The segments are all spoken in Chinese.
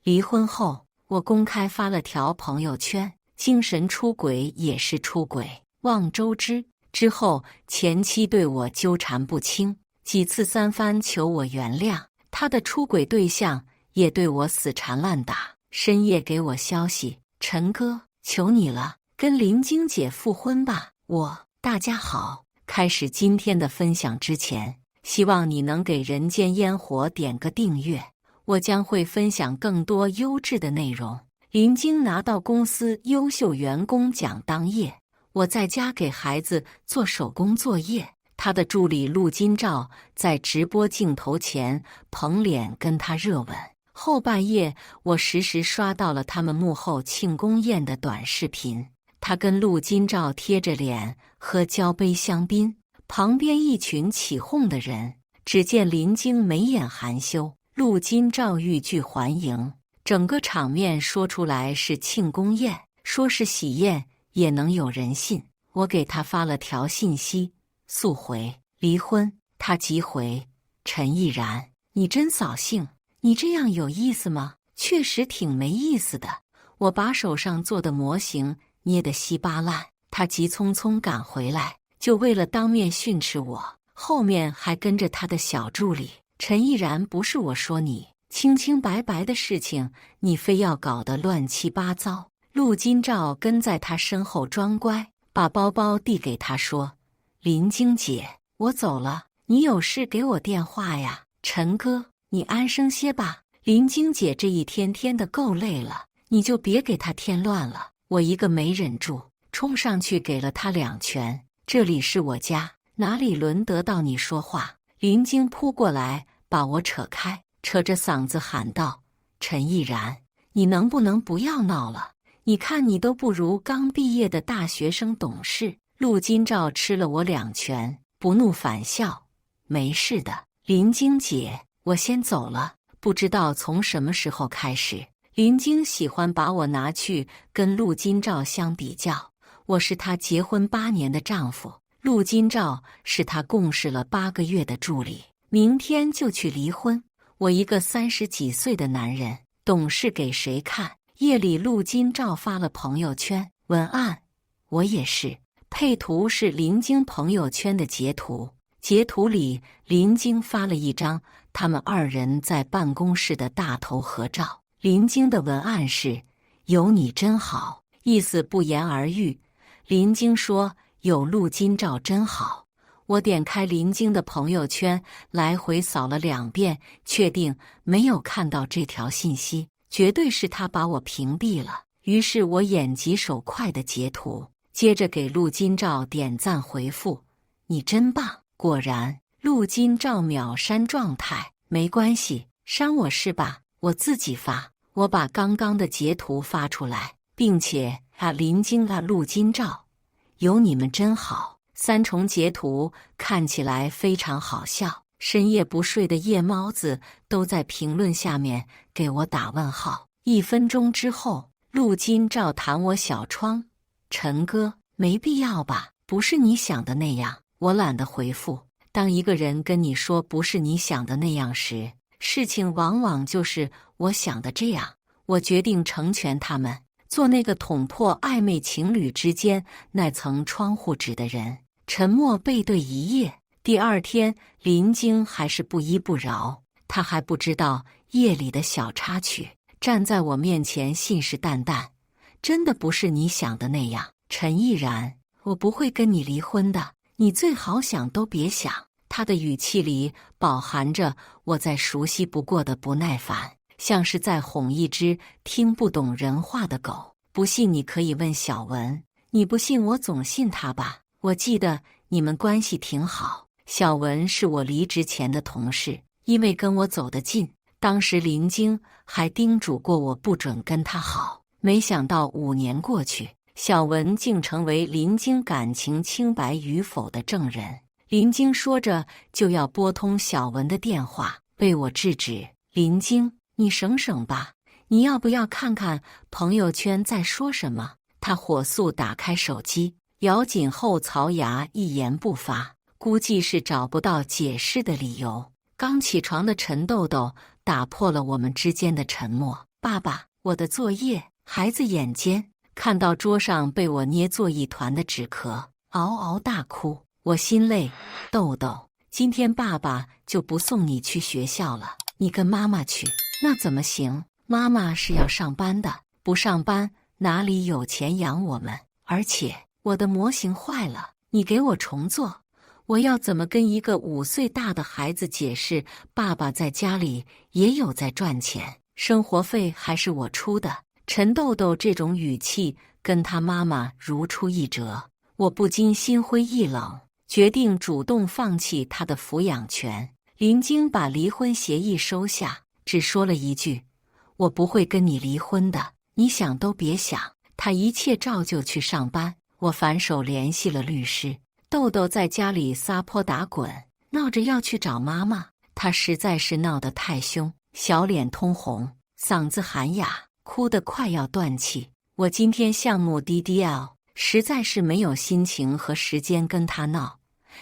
离婚后，我公开发了条朋友圈，精神出轨也是出轨，望周知。之后，前妻对我纠缠不清，几次三番求我原谅。他的出轨对象也对我死缠烂打，深夜给我消息：陈哥，求你了，跟林晶姐复婚吧。大家好，开始今天的分享之前，希望你能给人间烟火点个订阅，我将会分享更多优质的内容。林晶拿到公司优秀员工奖当夜，我在家给孩子做手工作业，他的助理陆金照在直播镜头前捧脸跟他热吻。后半夜，我实时刷到了他们幕后庆功宴的短视频，他跟陆金照贴着脸喝交杯香槟，旁边一群起哄的人。只见林晶眉眼含羞，陆金照欲拒还迎，整个场面说出来是庆功宴，说是喜宴也能有人信。我给他发了条信息，速回离婚。他急回：陈毅然，你真扫兴，你这样有意思吗？确实挺没意思的。我把手上做的模型捏得稀巴烂，他急匆匆赶回来，就为了当面训斥我，后面还跟着他的小助理。陈毅然，不是我说你，清清白白的事情你非要搞得乱七八糟。陆金照跟在他身后装乖，把包包递给他说：林晶姐，我走了，你有事给我电话呀。陈哥，你安生些吧，林晶姐这一天天的够累了，你就别给她添乱了。我一个没忍住，冲上去给了她2拳。这里是我家，哪里轮得到你说话？林晶扑过来把我扯开，扯着嗓子喊道：陈毅然，你能不能不要闹了？你看你都不如刚毕业的大学生懂事。陆金照吃了我2拳，不怒反笑：没事的，林晶姐，我先走了。不知道从什么时候开始，林晶喜欢把我拿去跟陆金照相比较。我是她结婚8年的丈夫，陆金照是她共事了8个月的助理，明天就去离婚。我一个30几岁的男人，懂事给谁看？夜里陆金照发了朋友圈文案，我也是，配图是林晶朋友圈的截图。截图里林晶发了一张他们2人在办公室的大头合照，林晶的文案是有你真好，意思不言而喻。林晶说有陆金照真好。我点开林晶的朋友圈，来回扫了2遍，确定没有看到这条信息，绝对是他把我屏蔽了。于是我眼疾手快的截图，接着给陆金照点赞回复：你真棒。果然，陆金照秒删状态，没关系，删我是吧？我自己发。我把刚刚的截图发出来，并且林晶陆金照，有你们真好。3重截图看起来非常好笑，深夜不睡的夜猫子都在评论下面给我打问号。1分钟之后，陆金照弹我小窗：陈哥，没必要吧？不是你想的那样。我懒得回复。当一个人跟你说不是你想的那样时，事情往往就是我想的这样。我决定成全他们，做那个捅破暧昧情侣之间那层窗户纸的人。沉默背对一夜，第2天林晶还是不依不饶。她还不知道夜里的小插曲，站在我面前信誓旦旦：真的不是你想的那样，陈毅然，我不会跟你离婚的，你最好想都别想。他的语气里饱含着我再熟悉不过的不耐烦，像是在哄一只听不懂人话的狗。不信你可以问小文，你不信我总信他吧。我记得你们关系挺好，小文是我离职前的同事，因为跟我走得近，当时林晶还叮嘱过我不准跟他好。没想到5年过去，小文竟成为林晶感情清白与否的证人。林晶说着就要拨通小文的电话，被我制止：林晶，你省省吧，你要不要看看朋友圈在说什么？他火速打开手机，咬紧后槽牙，一言不发，估计是找不到解释的理由。刚起床的陈豆豆打破了我们之间的沉默：爸爸，我的作业。孩子眼尖，看到桌上被我捏作一团的纸壳，嗷嗷大哭。我心累，豆豆，今天爸爸就不送你去学校了，你跟妈妈去。那怎么行？妈妈是要上班的，不上班哪里有钱养我们？而且我的模型坏了，你给我重做。我要怎么跟一个5岁大的孩子解释，爸爸在家里也有在赚钱，生活费还是我出的？陈豆豆这种语气跟他妈妈如出一辙，我不禁心灰意冷，决定主动放弃他的抚养权。林晶把离婚协议收下，只说了一句：“我不会跟你离婚的，你想都别想。”他一切照旧去上班。我反手联系了律师。豆豆在家里撒泼打滚，闹着要去找妈妈。他实在是闹得太凶，小脸通红，嗓子喊哑，哭得快要断气。我今天项目 DDL， 实在是没有心情和时间跟他闹。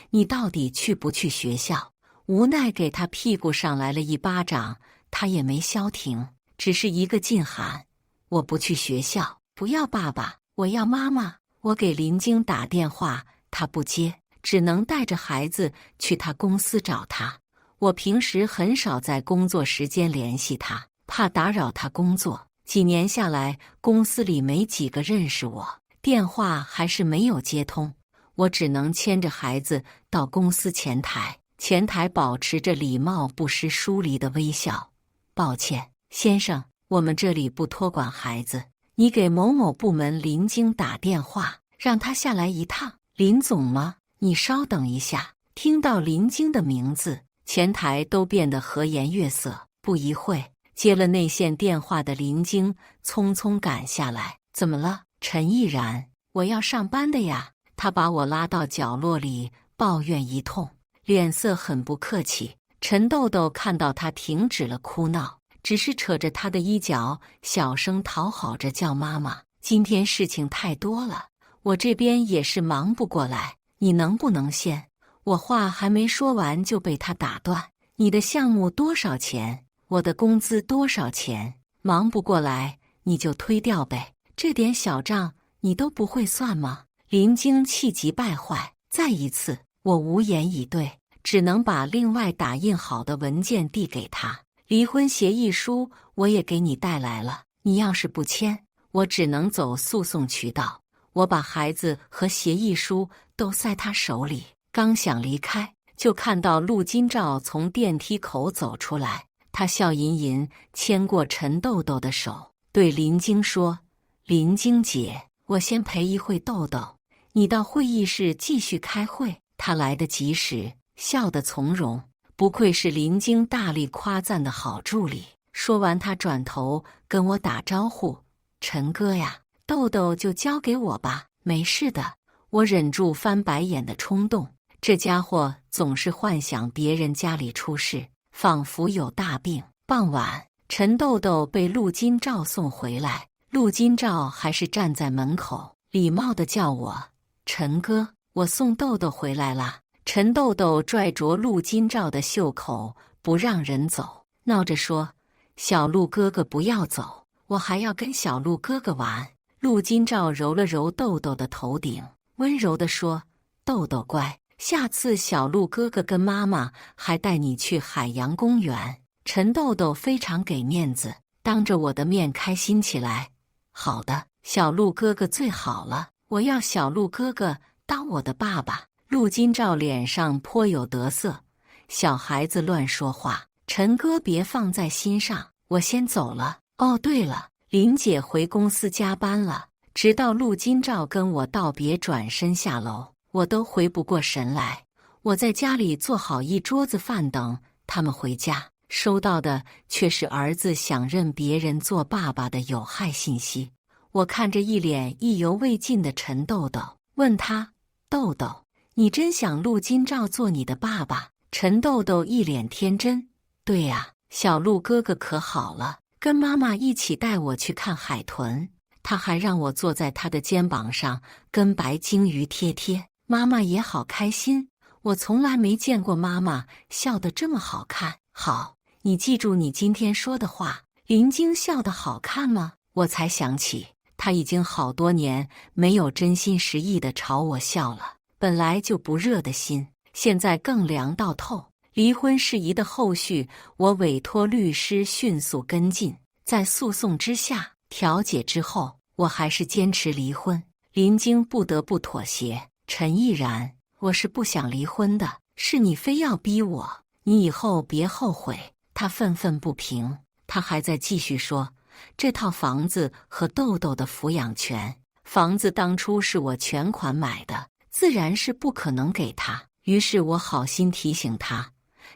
你到底去不去学校？无奈给他屁股上来了一巴掌，他也没消停，只是一个劲喊：我不去学校，不要爸爸，我要妈妈。我给林晶打电话，他不接，只能带着孩子去他公司找他。我平时很少在工作时间联系他，怕打扰他工作。几年下来，公司里没几个认识我，电话还是没有接通。我只能牵着孩子到公司前台，前台保持着礼貌不失疏离的微笑。抱歉，先生，我们这里不托管孩子，你给某某部门林晶打电话，让他下来一趟。林总吗？你稍等一下。听到林晶的名字，前台都变得和颜悦色。不一会，接了内线电话的林晶匆匆赶下来。怎么了？陈毅然，我要上班的呀。他把我拉到角落里抱怨一通，脸色很不客气。陈豆豆看到他停止了哭闹，只是扯着他的衣角，小声讨好着叫妈妈。今天事情太多了，我这边也是忙不过来，你能不能先……我话还没说完就被他打断。你的项目多少钱？我的工资多少钱？忙不过来你就推掉呗，这点小账你都不会算吗？林晶气急败坏，再一次，我无言以对，只能把另外打印好的文件递给他。离婚协议书我也给你带来了，你要是不签，我只能走诉讼渠道。我把孩子和协议书都塞他手里，刚想离开，就看到陆金照从电梯口走出来。他笑吟吟牵过陈豆豆的手，对林晶说：“林晶姐，我先陪一会豆豆，你到会议室继续开会。”他来得及时，笑得从容，不愧是林晶大力夸赞的好助理。说完，他转头跟我打招呼：“陈哥呀，豆豆就交给我吧，没事的。”我忍住翻白眼的冲动，这家伙总是幻想别人家里出事，仿佛有大病。傍晚，陈豆豆被陆金照送回来，陆金照还是站在门口，礼貌地叫我：“陈哥，我送豆豆回来啦。”陈豆豆拽着陆金照的袖口，不让人走，闹着说：“小陆哥哥不要走，我还要跟小陆哥哥玩。”陆金照揉了揉豆豆的头顶，温柔地说：“豆豆乖，下次小陆哥哥跟妈妈还带你去海洋公园。”陈豆豆非常给面子，当着我的面开心起来。好的，小陆哥哥最好了，我要小陆哥哥当我的爸爸。陆金照脸上颇有得色，小孩子乱说话，陈哥别放在心上，我先走了。哦，对了，林姐回公司加班了。直到陆金照跟我道别转身下楼，我都回不过神来。我在家里做好一桌子饭等他们回家，收到的却是儿子想认别人做爸爸的有害信息。我看着一脸意犹未尽的陈豆豆，问他：“豆豆，你真想陆金照做你的爸爸？”陈豆豆一脸天真：“对呀，小陆哥哥可好了，跟妈妈一起带我去看海豚。他还让我坐在他的肩膀上，跟白鲸鱼贴贴，妈妈也好开心。我从来没见过妈妈笑得这么好看。好，你记住你今天说的话。”林晶笑得好看吗？我才想起，他已经好多年没有真心实意地朝我笑了。本来就不热的心，现在更凉到透。离婚事宜的后续，我委托律师迅速跟进，在诉讼之下调解之后，我还是坚持离婚。林晶不得不妥协。陈毅然，我是不想离婚的，是你非要逼我，你以后别后悔。他愤愤不平，他还在继续说，这套房子和豆豆的抚养权，房子当初是我全款买的，自然是不可能给他。于是我好心提醒他，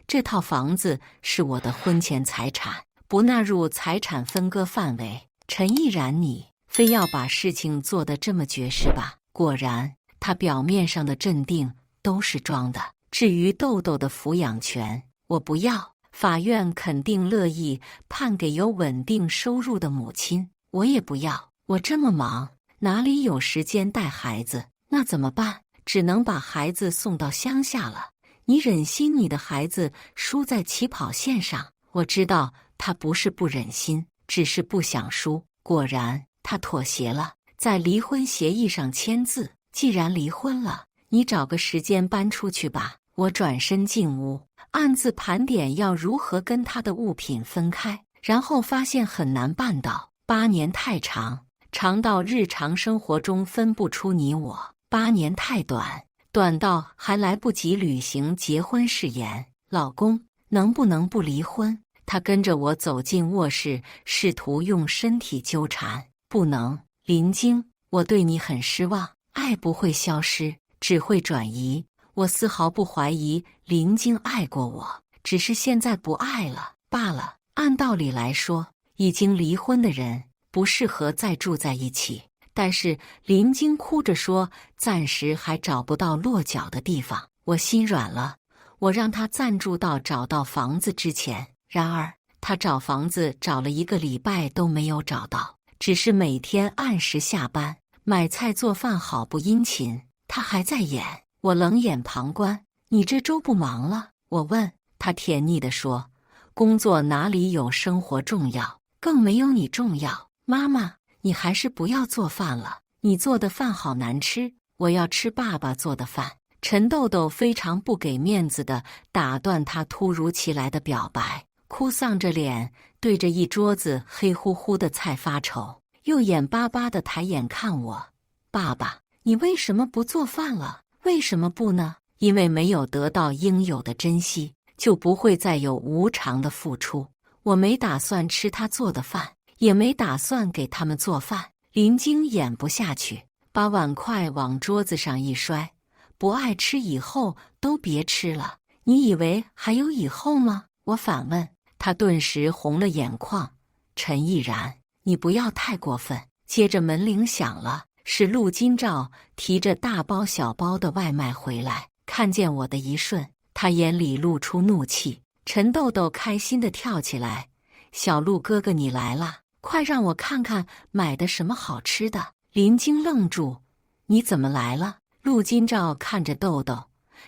这套房子是我的婚前财产，不纳入财产分割范围。陈毅然，你非要把事情做得这么绝是吧？果然，他表面上的镇定都是装的。至于豆豆的抚养权，我不要，法院肯定乐意判给有稳定收入的母亲，我也不要。我这么忙，哪里有时间带孩子？那怎么办？只能把孩子送到乡下了。你忍心你的孩子输在起跑线上？我知道他不是不忍心，只是不想输。果然，他妥协了，在离婚协议上签字。既然离婚了，你找个时间搬出去吧。我转身进屋，暗自盘点要如何跟他的物品分开，然后发现很难办到。8年太长，长到日常生活中分不出你我；8年太短，短到还来不及履行结婚誓言。老公，能不能不离婚？他跟着我走进卧室，试图用身体纠缠。不能，林晶，我对你很失望。爱不会消失，只会转移。我丝毫不怀疑林晶爱过我，只是现在不爱了罢了。按道理来说，已经离婚的人不适合再住在一起，但是林晶哭着说暂时还找不到落脚的地方。我心软了，我让他暂住到找到房子之前。然而他找房子找了1个礼拜都没有找到，只是每天按时下班买菜做饭，好不殷勤。他还在演，我冷眼旁观。你这周不忙了？我问。他甜腻地说，工作哪里有生活重要，更没有你重要。妈妈，你还是不要做饭了，你做的饭好难吃，我要吃爸爸做的饭。陈豆豆非常不给面子地打断他突如其来的表白，哭丧着脸对着一桌子黑乎乎的菜发愁，又眼巴巴地抬眼看我。爸爸，你为什么不做饭了？为什么不呢？因为没有得到应有的珍惜，就不会再有无偿的付出。我没打算吃他做的饭，也没打算给他们做饭。林晶演不下去，把碗筷往桌子上一摔，不爱吃以后都别吃了。你以为还有以后吗？我反问。他顿时红了眼眶。陈毅然，你不要太过分。接着门铃响了，是陆金照提着大包小包的外卖回来，看见我的一瞬，他眼里露出怒气。陈豆豆开心地跳起来，小陆哥哥你来啦，快让我看看买的什么好吃的。林晶愣住，你怎么来了？陆金照看着豆豆，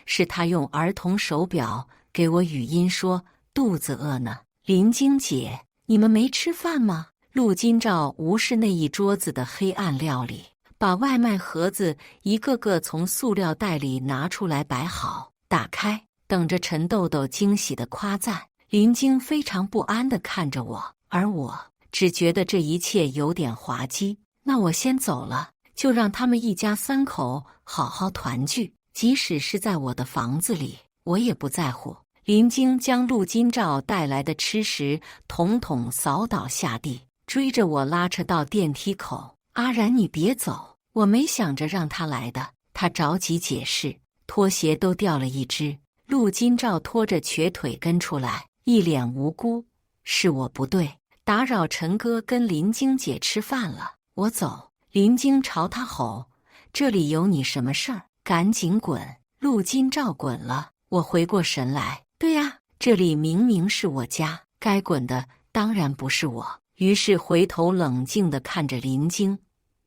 是他用儿童手表给我语音说肚子饿呢。林晶姐，你们没吃饭吗？陆金照无视那一桌子的黑暗料理，把外卖盒子一个个从塑料袋里拿出来摆好，打开，等着陈豆豆惊喜的夸赞。林晶非常不安地看着我，而我只觉得这一切有点滑稽。那我先走了，就让他们一家3口好好团聚，即使是在我的房子里，我也不在乎。林晶将陆金照带来的吃食统统扫倒下地，追着我拉扯到电梯口。阿然，你别走，我没想着让他来的。他着急解释，拖鞋都掉了一只。陆金照拖着瘸腿跟出来，一脸无辜，是我不对，打扰陈哥跟林晶姐吃饭了，我走。林晶朝他吼，这里有你什么事儿？赶紧滚！陆金照滚了。我回过神来，对呀，这里明明是我家，该滚的当然不是我。于是回头冷静地看着林晶，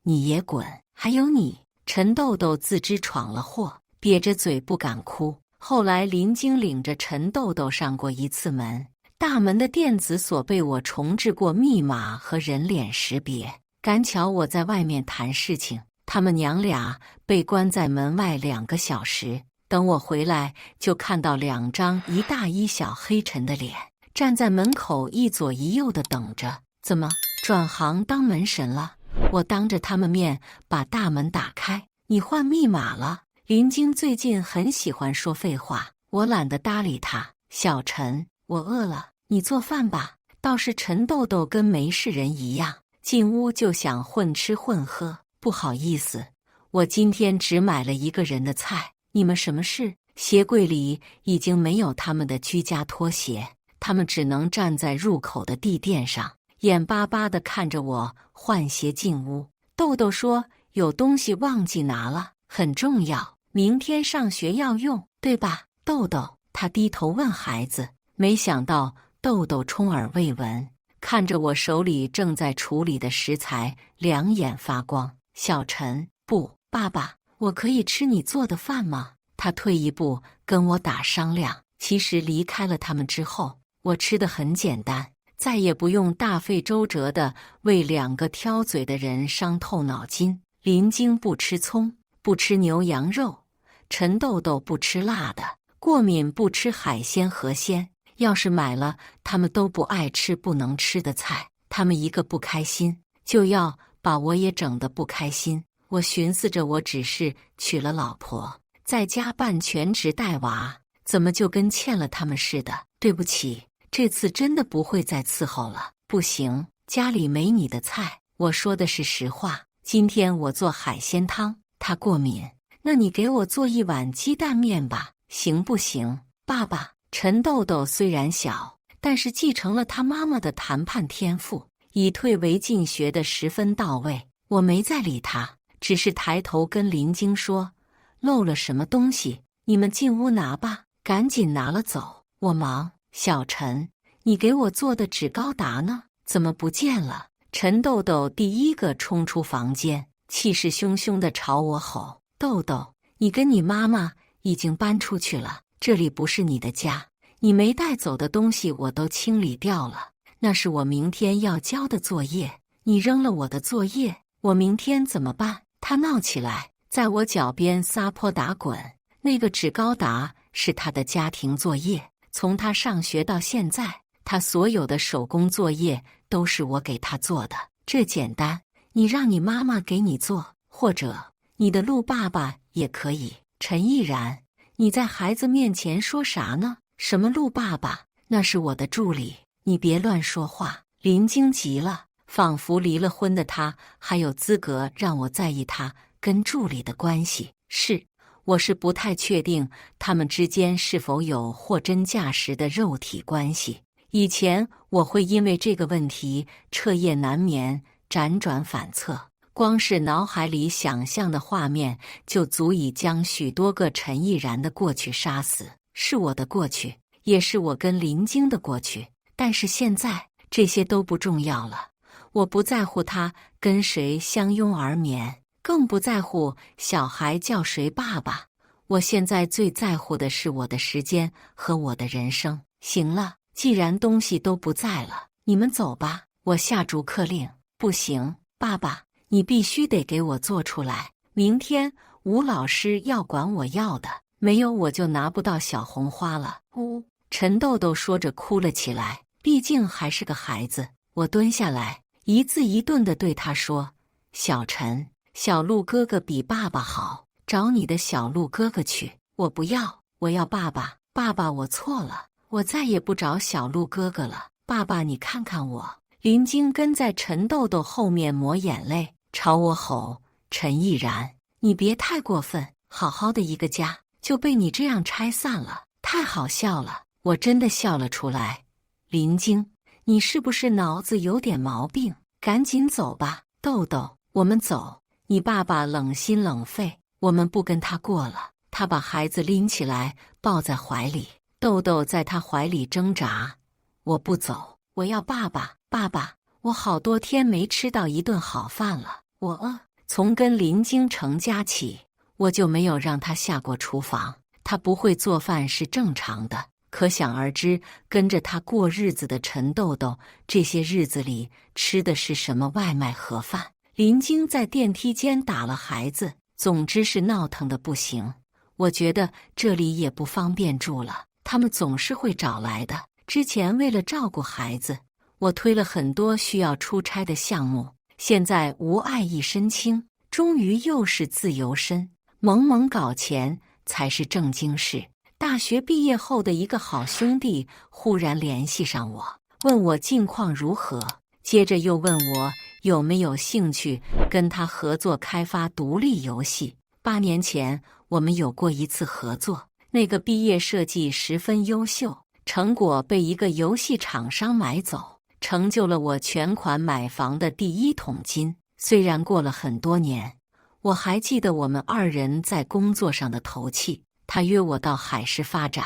你也滚，还有你。陈豆豆自知闯了祸，瘪着嘴不敢哭。后来林晶领着陈豆豆上过一次门，大门的电子锁被我重置过密码和人脸识别。赶巧我在外面谈事情，他们娘俩被关在门外2个小时。等我回来，就看到2张一大一小黑沉的脸，站在门口一左一右的等着。怎么转行当门神了？我当着他们面把大门打开。你换密码了？林晶最近很喜欢说废话，我懒得搭理他。小陈，我饿了，你做饭吧。倒是陈豆豆跟没事人一样，进屋就想混吃混喝。不好意思，我今天只买了1个人的菜。你们什么事？鞋柜里已经没有他们的居家拖鞋，他们只能站在入口的地垫上，眼巴巴地看着我换鞋进屋。豆豆说有东西忘记拿了，很重要，明天上学要用，对吧？豆豆，他低头问孩子。没想到豆豆充耳未闻，看着我手里正在处理的食材，两眼发光。小陈，不，爸爸，我可以吃你做的饭吗？他退一步跟我打商量。其实离开了他们之后，我吃得很简单，再也不用大费周折地为2个挑嘴的人伤透脑筋。林晶不吃葱，不吃牛羊肉，陈豆豆不吃辣的，过敏不吃海鲜河鲜。要是买了他们都不爱吃不能吃的菜，他们一个不开心，就要把我也整得不开心。我寻思着，我只是娶了老婆，在家办全职带娃，怎么就跟欠了他们似的？对不起，这次真的不会再伺候了。不行，家里没你的菜。我说的是实话。今天我做海鲜汤，他过敏，那你给我做1碗鸡蛋面吧，行不行？爸爸，陈豆豆虽然小，但是继承了他妈妈的谈判天赋，以退为进学得十分到位。我没再理他，只是抬头跟林晶说，漏了什么东西，你们进屋拿吧，赶紧拿了走，我忙。小陈，你给我做的纸高达呢？怎么不见了？陈豆豆第一个冲出房间，气势汹汹地朝我吼，豆豆，你跟你妈妈已经搬出去了，这里不是你的家，你没带走的东西我都清理掉了，那是我明天要交的作业，你扔了我的作业，我明天怎么办？他闹起来，在我脚边撒泼打滚。那个纸高达是他的家庭作业，从他上学到现在，他所有的手工作业都是我给他做的。这简单，你让你妈妈给你做，或者你的陆爸爸也可以。陈毅然，你在孩子面前说啥呢？什么陆爸爸？那是我的助理，你别乱说话。林晶急了，仿佛离了婚的他还有资格让我在意他跟助理的关系。是，我是不太确定他们之间是否有货真价实的肉体关系。以前我会因为这个问题彻夜难眠，辗转反侧，光是脑海里想象的画面就足以将许多个陈毅然的过去杀死，是我的过去，也是我跟林晶的过去。但是现在这些都不重要了，我不在乎他跟谁相拥而眠，更不在乎小孩叫谁爸爸。我现在最在乎的是我的时间和我的人生。行了，既然东西都不在了，你们走吧。我下逐客令。不行，爸爸，你必须得给我做出来。明天吴老师要管我要的，没有我就拿不到小红花了。呜，陈豆豆说着哭了起来，毕竟还是个孩子。我蹲下来，一字一顿地对他说，小陈，小鹿哥哥比爸爸好，找你的小鹿哥哥去。我不要，我要爸爸。爸爸，我错了，我再也不找小鹿哥哥了。爸爸，你看看我。林晶跟在陈豆豆后面抹眼泪，朝我吼，陈毅然，你别太过分，好好的一个家就被你这样拆散了，太好笑了。我真的笑了出来。林晶，你是不是脑子有点毛病？赶紧走吧。豆豆，我们走。你爸爸冷心冷肺，我们不跟他过了。他把孩子拎起来抱在怀里，豆豆在他怀里挣扎。我不走，我要爸爸。爸爸，我好多天没吃到一顿好饭了，我饿。从跟林晶成家起，我就没有让他下过厨房，他不会做饭是正常的。可想而知，跟着他过日子的陈豆豆，这些日子里吃的是什么外卖盒饭？林晶在电梯间打了孩子，总之是闹腾的不行。我觉得这里也不方便住了，他们总是会找来的。之前为了照顾孩子，我推了很多需要出差的项目，现在无碍一身轻，终于又是自由身，猛猛搞钱才是正经事。大学毕业后的一个好兄弟忽然联系上我，问我近况如何，接着又问我有没有兴趣跟他合作开发独立游戏。8年前我们有过一次合作，那个毕业设计十分优秀，成果被一个游戏厂商买走，成就了我全款买房的第1桶金。虽然过了很多年，我还记得我们2人在工作上的投契。他约我到海事发展，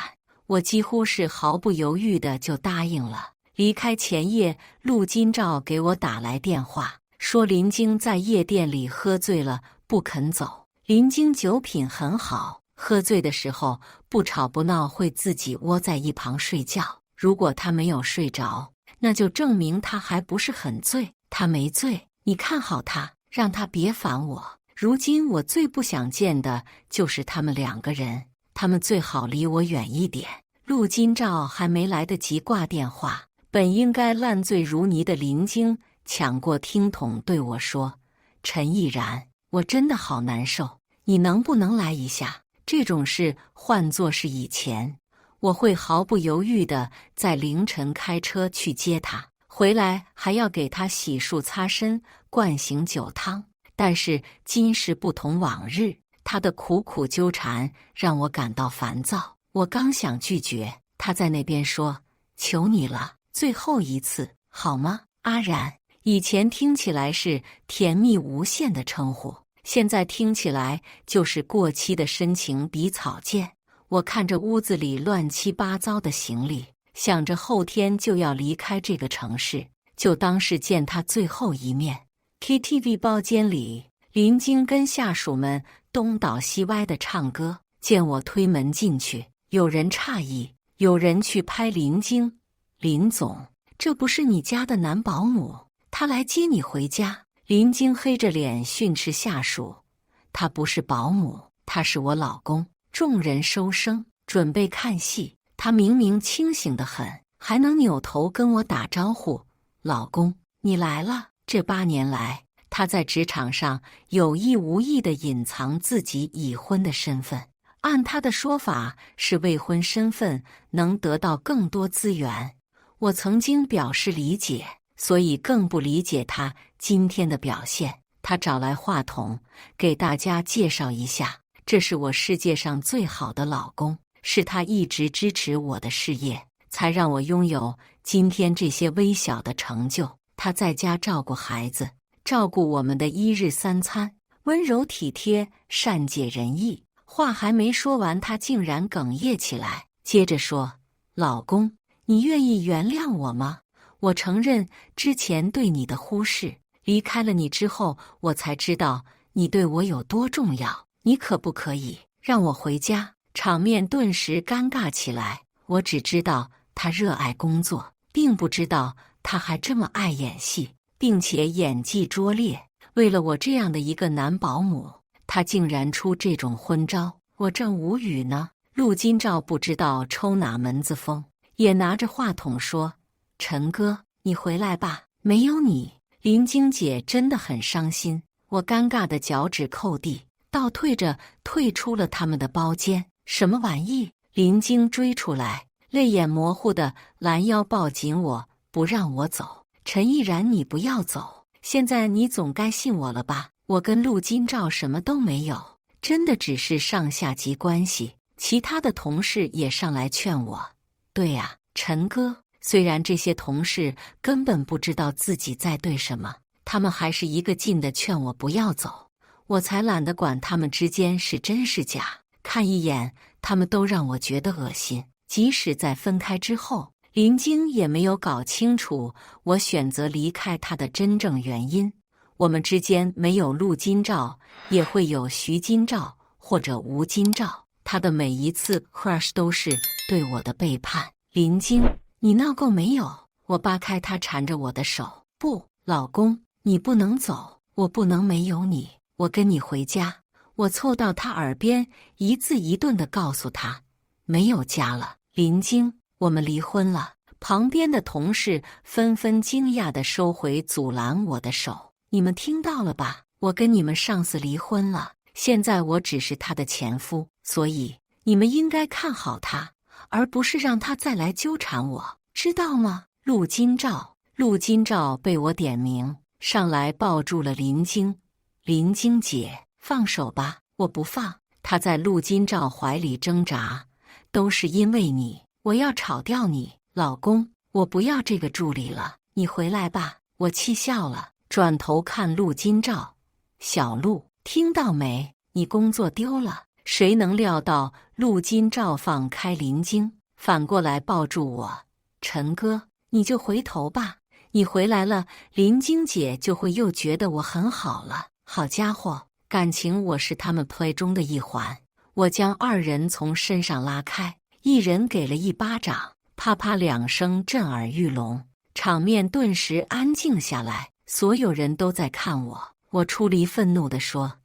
我几乎是毫不犹豫的就答应了。离开前夜，陆金照给我打来电话，说林晶在夜店里喝醉了，不肯走。林晶酒品很好，喝醉的时候不吵不闹，会自己窝在一旁睡觉。如果他没有睡着，那就证明他还不是很醉。他没醉，你看好他，让他别烦我。如今我最不想见的就是他们2个人，他们最好离我远一点。陆金照还没来得及挂电话，本应该烂醉如泥的林晶抢过听筒对我说：“陈毅然，我真的好难受，你能不能来一下？这种事换作是以前，我会毫不犹豫地在凌晨开车去接他，回来还要给他洗漱擦身，灌醒酒汤。但是今时不同往日，他的苦苦纠缠让我感到烦躁。我刚想拒绝，他在那边说：求你了，最后一次，好吗？阿然。以前听起来是甜蜜无限的称呼，现在听起来就是过期的深情比草芥。我看着屋子里乱七八糟的行李，想着后天就要离开这个城市，就当是见他最后一面。KTV 包间里，林晶跟下属们东倒西歪地唱歌，见我推门进去，有人诧异，有人去拍林晶。林总，这不是你家的男保姆，他来接你回家。林晶黑着脸训斥下属，他不是保姆，他是我老公。众人收声，准备看戏。他明明清醒得很，还能扭头跟我打招呼，老公，你来了。这8年来，他在职场上有意无意地隐藏自己已婚的身份。按他的说法，是未婚身份能得到更多资源。我曾经表示理解，所以更不理解他今天的表现。他找来话筒，给大家介绍一下，这是我世界上最好的老公，是他一直支持我的事业，才让我拥有今天这些微小的成就。他在家照顾孩子，照顾我们的1日3餐，温柔体贴，善解人意。话还没说完，他竟然哽咽起来，接着说：老公，你愿意原谅我吗？我承认之前对你的忽视，离开了你之后，我才知道你对我有多重要。你可不可以让我回家？场面顿时尴尬起来。我只知道他热爱工作，并不知道他还这么爱演戏，并且演技拙劣。为了我这样的一个男保姆，他竟然出这种昏招，我正无语呢。陆金照不知道抽哪门子风，也拿着话筒说：陈哥，你回来吧，没有你，林晶姐真的很伤心。我尴尬的脚趾扣地，倒退着退出了他们的包间。什么玩意？林晶追出来，泪眼模糊的拦腰抱紧我，不让我走。陈毅然，你不要走，现在你总该信我了吧？我跟陆金照什么都没有，真的只是上下级关系。其他的同事也上来劝我。对呀，陈哥，虽然这些同事根本不知道自己在对什么，他们还是一个劲的劝我不要走，我才懒得管他们之间是真是假。看一眼，他们都让我觉得恶心。即使在分开之后，林晶也没有搞清楚我选择离开他的真正原因。我们之间没有陆金照，也会有徐金照或者吴金照。他的每一次 crush 都是对我的背叛。林晶，你闹够没有？我扒开他缠着我的手。不，老公，你不能走，我不能没有你，我跟你回家。我凑到他耳边，一字一顿地告诉他，没有家了，林晶，我们离婚了。旁边的同事纷纷惊讶地收回阻拦我的手。你们听到了吧？我跟你们上司离婚了，现在我只是他的前夫，所以你们应该看好他，而不是让他再来纠缠我，知道吗？陆金照，陆金照被我点名，上来抱住了林晶。林晶姐，放手吧，我不放。他在陆金照怀里挣扎，都是因为你，我要炒掉你。老公，我不要这个助理了，你回来吧。我气笑了，转头看陆金照，小陆，听到没？你工作丢了。谁能料到陆金照放开林晶，反过来抱住我。陈哥，你就回头吧，你回来了，林晶姐就会又觉得我很好了。好家伙，感情我是他们 play 中的一环。我将二人从身上拉开，一人给了一巴掌，啪啪两声震耳欲聋，场面顿时安静下来，所有人都在看我。我出离愤怒地说，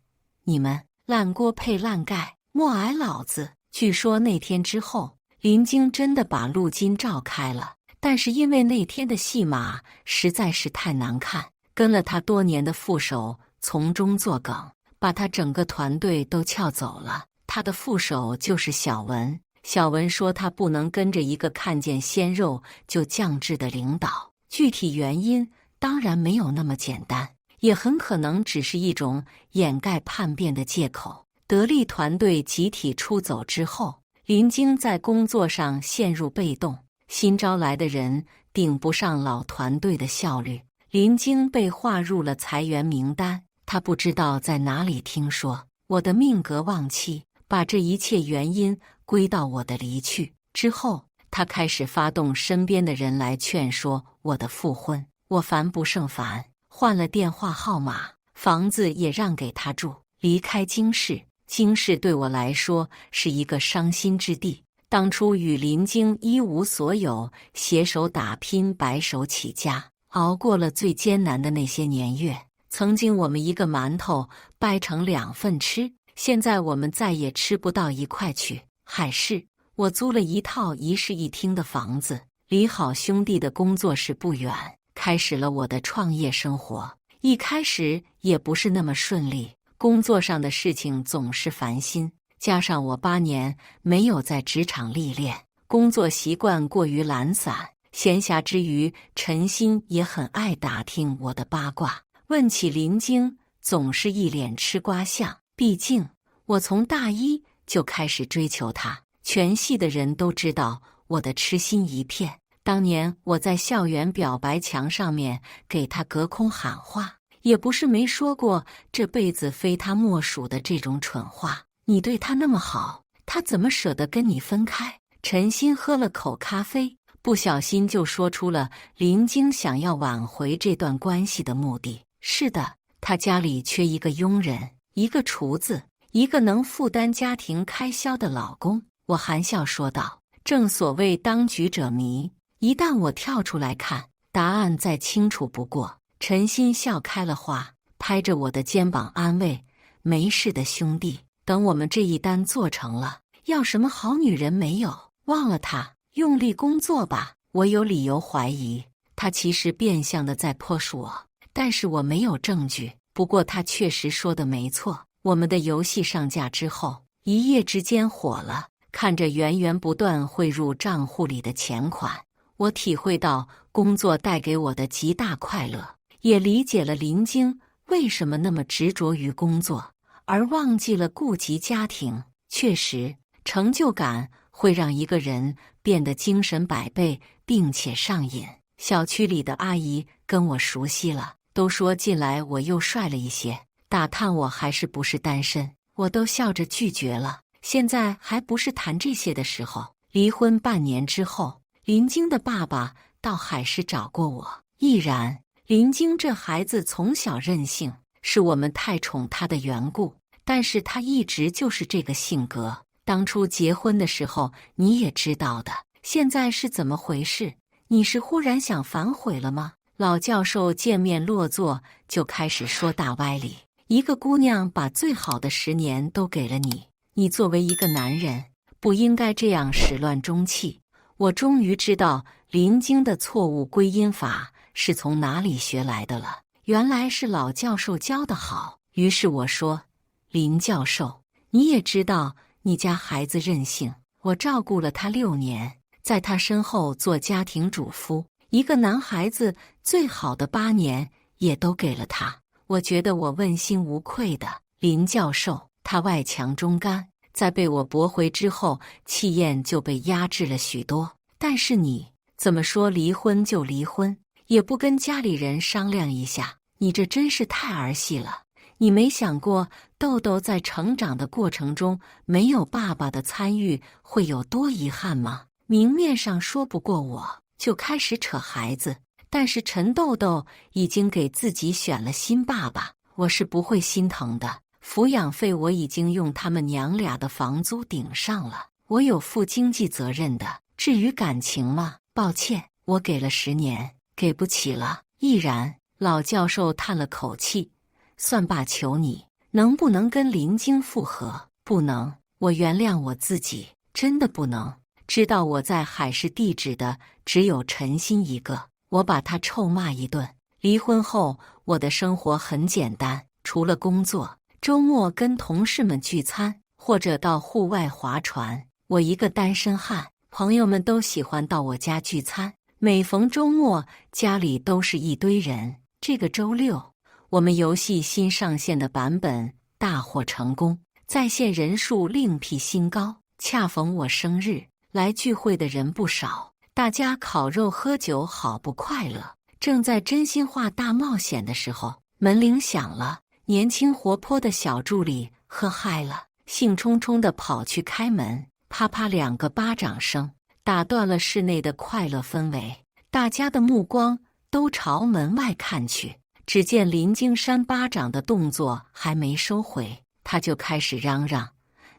你们烂锅配烂盖，莫挨老子。据说那天之后，林晶真的把陆金照开了，但是因为那天的戏码实在是太难看，跟了他多年的副手从中作梗，把他整个团队都撬走了。他的副手就是小文，小文说他不能跟着一个看见鲜肉就降智的领导，具体原因当然没有那么简单，也很可能只是一种掩盖叛变的借口。得力团队集体出走之后，林晶在工作上陷入被动，新招来的人顶不上老团队的效率，林晶被划入了裁员名单。他不知道在哪里听说我的命格旺妻，把这一切原因归到我的离去之后，他开始发动身边的人来劝说我的复婚。我烦不胜烦，换了电话号码，房子也让给他住，离开京市。京市对我来说是一个伤心之地。当初与林晶一无所有，携手打拼，白手起家，熬过了最艰难的那些年月。曾经我们一个馒头掰成2份吃，现在我们再也吃不到一块去。海市，我租了一套1室1厅的房子，离好兄弟的工作室不远，开始了我的创业生活。一开始也不是那么顺利，工作上的事情总是烦心，加上我8年没有在职场历练，工作习惯过于懒散，闲暇之余，陈鑫也很爱打听我的八卦。问起林晶，总是一脸吃瓜相。毕竟我从大一就开始追求她，全系的人都知道我的痴心一片。当年我在校园表白墙上面给她隔空喊话，也不是没说过这辈子非她莫属的这种蠢话。你对她那么好，她怎么舍得跟你分开？陈鑫喝了口咖啡，不小心就说出了林晶想要挽回这段关系的目的。是的，他家里缺一个佣人，一个厨子，一个能负担家庭开销的老公。我含笑说道，正所谓当局者迷，一旦我跳出来看，答案再清楚不过。陈鑫笑开了花，拍着我的肩膀安慰，没事的兄弟，等我们这一单做成了，要什么好女人没有，忘了他，用力工作吧。我有理由怀疑他其实变相的在push我，但是我没有证据。不过他确实说的没错，我们的游戏上架之后，一夜之间火了。看着源源不断汇入账户里的钱款，我体会到工作带给我的极大快乐，也理解了林晶为什么那么执着于工作，而忘记了顾及家庭。确实，成就感会让一个人变得精神百倍，并且上瘾。小区里的阿姨跟我熟悉了，都说近来我又帅了一些，打探我还是不是单身，我都笑着拒绝了。现在还不是谈这些的时候。离婚半年之后，林晶的爸爸到海市找过我。毅然，林晶这孩子从小任性，是我们太宠他的缘故，但是他一直就是这个性格，当初结婚的时候你也知道的，现在是怎么回事？你是忽然想反悔了吗？”老教授见面落座，就开始说大歪理。一个姑娘把最好的10年都给了你，你作为一个男人，不应该这样始乱终弃。我终于知道林经的错误归因法是从哪里学来的了，原来是老教授教得好。于是我说：“林教授，你也知道你家孩子任性，我照顾了他6年，在他身后做家庭主妇，一个男孩子最好的8年也都给了他，我觉得我问心无愧的。林教授，他外强中干，在被我驳回之后，气焰就被压制了许多。但是你怎么说离婚就离婚，也不跟家里人商量一下，你这真是太儿戏了。你没想过豆豆在成长的过程中没有爸爸的参与会有多遗憾吗？明面上说不过我，就开始扯孩子，但是陈豆豆已经给自己选了新爸爸，我是不会心疼的。抚养费我已经用他们娘俩的房租顶上了，我有负经济责任的。至于感情嘛，抱歉，我给了10年，给不起了。毅然，老教授叹了口气，算罢，求你能不能跟林经复合？不能，我原谅我自己，真的不能。知道我在海市地址的只有陈鑫一个，我把他臭骂一顿。离婚后，我的生活很简单，除了工作，周末跟同事们聚餐，或者到户外划船。我一个单身汉，朋友们都喜欢到我家聚餐，每逢周末，家里都是一堆人。这个周六，我们游戏新上线的版本大获成功，在线人数另辟新高。恰逢我生日，来聚会的人不少，大家烤肉喝酒，好不快乐。正在真心话大冒险的时候，门铃响了，年轻活泼的小助理喝嗨了，兴冲冲地跑去开门，啪啪2个巴掌声，打断了室内的快乐氛围。大家的目光都朝门外看去，只见林经扇巴掌的动作还没收回，他就开始嚷嚷：“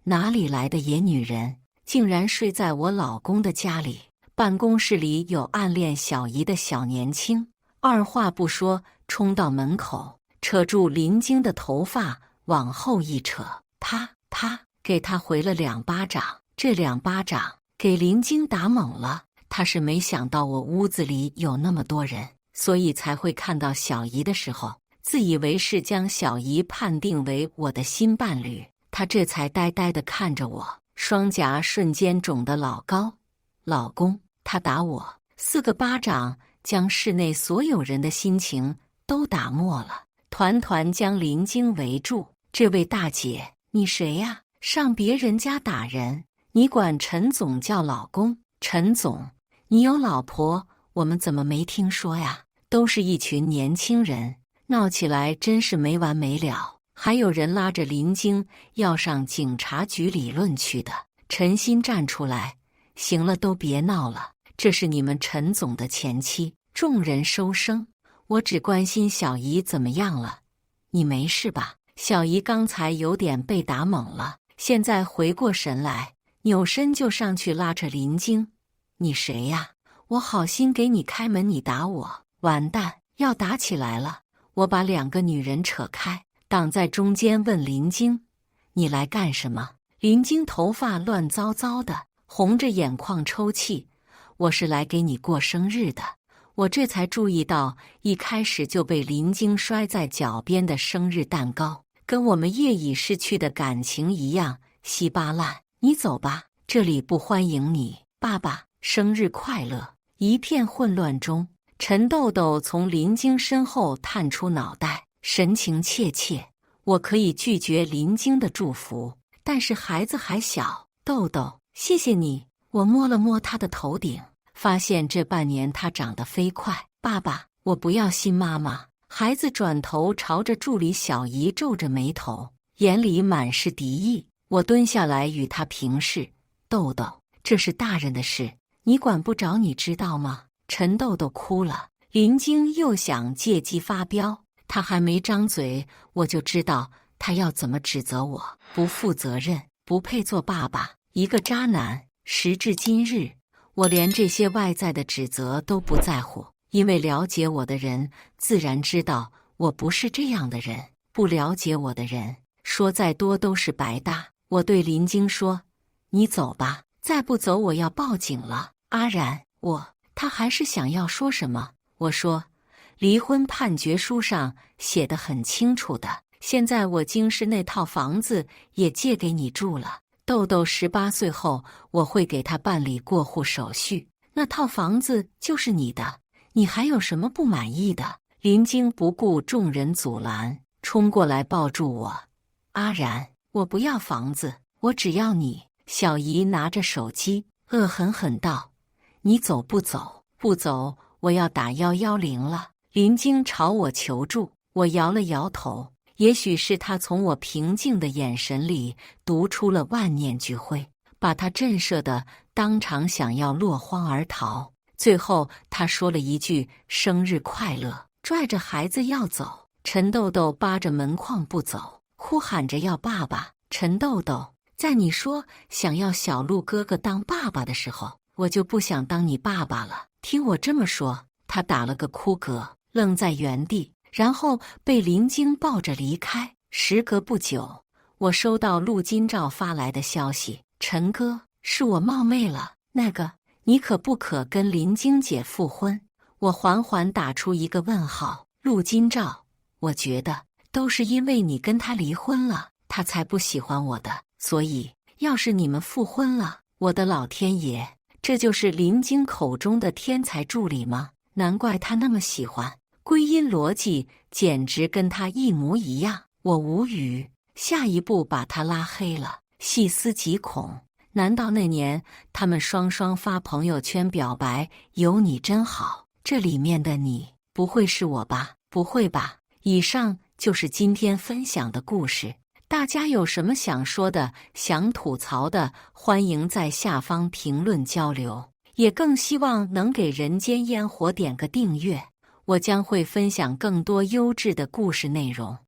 哪里来的野女人，竟然睡在我老公的家里！办公室里有暗恋小姨的小年轻。”二话不说，冲到门口，扯住林经的头发往后一扯，他给他回了2巴掌。这2巴掌给林经打懵了，他是没想到我屋子里有那么多人，所以才会看到小姨的时候，自以为是将小姨判定为我的新伴侣。他这才呆呆地看着我，双颊瞬间肿得老高。老公，他打我4个巴掌，将室内所有人的心情都打没了，团团将林经围住。这位大姐，你谁呀？上别人家打人，你管陈总叫老公？陈总，你有老婆，我们怎么没听说呀？都是一群年轻人，闹起来真是没完没了。还有人拉着林经要上警察局理论去的。陈鑫站出来：“行了，都别闹了，这是你们陈总的前妻。”众人收声。我只关心小姨怎么样了，你没事吧？小姨刚才有点被打懵了，现在回过神来，扭身就上去拉扯林经：“你谁呀？我好心给你开门，你打我，完蛋，要打起来了！”我把2个女人扯开，挡在中间，问林经：“你来干什么？”林经头发乱糟糟的，红着眼眶抽泣：“我是来给你过生日的。”我这才注意到，一开始就被林经摔在脚边的生日蛋糕，跟我们夜已逝去的感情一样稀巴烂。你走吧，这里不欢迎你。爸爸，生日快乐！一片混乱中，陈豆豆从林经身后探出脑袋，神情怯怯。我可以拒绝林经的祝福，但是孩子还小。豆豆，谢谢你。我摸了摸他的头顶，发现这半年他长得飞快。爸爸，我不要新妈妈。孩子转头朝着助理小姨皱着眉头，眼里满是敌意。我蹲下来与他平视：“豆豆，这是大人的事，你管不着，你知道吗？”陈豆豆哭了。林经又想借机发飙，他还没张嘴，我就知道他要怎么指责我：不负责任，不配做爸爸。一个渣男。时至今日，我连这些外在的指责都不在乎，因为了解我的人自然知道我不是这样的人。不了解我的人，说再多都是白搭。我对林晶说：“你走吧，再不走我要报警了。”阿然，他还是想要说什么。我说：“离婚判决书上写得很清楚的，现在我京师那套房子也借给你住了。豆豆18岁后，我会给他办理过户手续，那套房子就是你的，你还有什么不满意的？”林晶不顾众人阻拦，冲过来抱住我：“阿然，我不要房子，我只要你。”小姨拿着手机，恶狠狠道：“你走不走？不走，我要打110了。”林晶朝我求助，我摇了摇头。也许是他从我平静的眼神里读出了万念俱灰，把他震慑得当场想要落荒而逃。最后他说了一句“生日快乐”，拽着孩子要走。陈豆豆扒着门框不走，哭喊着要爸爸。陈豆豆，在你说想要小鹿哥哥当爸爸的时候，我就不想当你爸爸了。听我这么说，他打了个哭嗝，愣在原地，然后被林晶抱着离开。时隔不久，我收到陆金照发来的消息：“陈哥，是我冒昧了，你可不可跟林晶姐复婚？”我缓缓打出一个问号。陆金照，我觉得都是因为你跟他离婚了，他才不喜欢我的。所以，要是你们复婚了，我的老天爷，这就是林晶口中的天才助理吗？难怪他那么喜欢。归因逻辑简直跟他一模一样，我无语。下一步把他拉黑了。细思极恐，难道那年他们双双发朋友圈表白“有你真好”，这里面的你不会是我吧？不会吧？以上就是今天分享的故事。大家有什么想说的、想吐槽的，欢迎在下方评论交流。也更希望能给人间烟火点个订阅，我将会分享更多优质的故事内容。